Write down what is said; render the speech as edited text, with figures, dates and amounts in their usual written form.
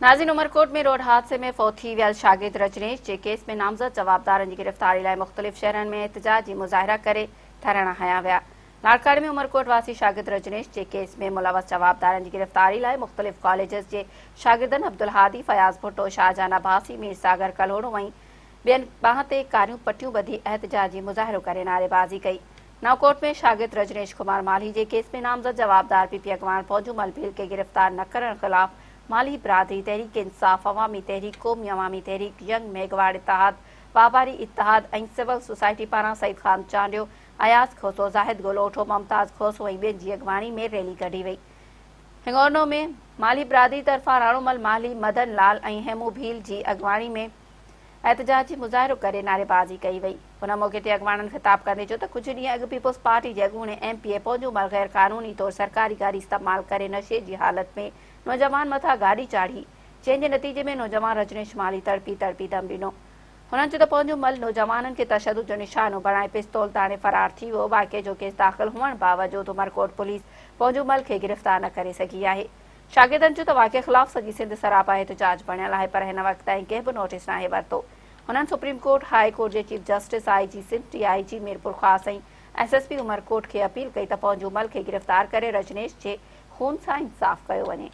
नाज़रीन, उमरकोट में रोड हादसे में फौत थी वियल शागिर्द रजनेश जे केस में नामज़द जवाबदारनि जी गिरफ़्तारी लाइ मुख़्तलिफ़ शहरनि में एहतिजाजी मुज़ाहिरा करे धरणा हया विया। लाड़काणे में उमरकोट वासी शागिर्द रजनेश जे केस में मुलवस जवाबदारनि जी गिरफ़्तारी लाइ मुख़्तलिफ़ कॉलेजस जे शागिर्दनि अब्दुल हादी, फयाज़ भुट्टो, शाहजहान अब्बासी, मीर सागर कलोड़ो ऐं ॿियनि बांह ते कारियूं पटियूं ॿधी एहतिजाजी मुज़ाहिरो करे नारेबाज़ी कई। नवकोट में शागिर्द रजनेश कुमार माली जे केस में नामज़द जवाबदार पीपी अॻवान पौंजूमल भील के गिरफ़्तार न करण ख़िलाफ़ माली बिरादरी, तहरीक इंसाफ, अवामी तहरीक, क़ौमी अवामी तहरीक, यंग मेघवाड़ इत्तेहाद, वापारी इत्तेहाद ऐं सिविल सोसाइटी पारां सईद ख़ान चांडियो, अयाज़ खोसो, ज़ाहिद ॻोल्होठो, मुमताज़ खोसो ऐं ॿियनि जी अॻवानी में रैली कढी वई। हिंगोरनो में माली बिरादरी तरफ़ां राणोमल माली, मदन लाल ऐं हेमू भील जी अॻवानी में एहतिजाजी मुज़ाहिरो करे नारेबाज़ी कई वई। हुन मौक़े ते अॻवाननि ख़िताब कंदे चयो त कुझु ॾींहं अॻु पीपुल्स पार्टी जे अॻूणे एमपीए पौंजूमल गैर क़ानूनी तौरु सरकारी गाॾी इस्तेमालु करे नशे जी हालत में नौजवान मथां गाॾी चाढ़ी, जंहिं जे नतीजे में नौजवान रजनेश माली तड़पी दम ॾिनो। हुननि चयो त पौंजूमल नौजवाननि खे तशदुद जो निशानो बणाए पिस्तौल ताणे फ़रार थी वियो। वाक़िए जो केस दाख़िल हुअण बावजूदि उमरकोट पुलिस पौंजूमल खे गिरफ़्तार न करे सघी आहे। शागिर्दनि चयो त वाक़िए ख़िलाफ़ सॼी सिंध सरापा एहतिजाज बणियल आहे, पर हिन वक़्त ताईं कंहिं बि नोटिस नाहे वरितो। हुननि सुप्रीम कोर्ट, हाई कोर्ट जे chief justice, IG Sindh, DIG Mirpur Khas ऐं एसएसपी उमरकोट खे अपील कई त पौंजूमल खे गिरफ़्तार करे रजनेश जे खून सां इंसाफ़ कयो वञे।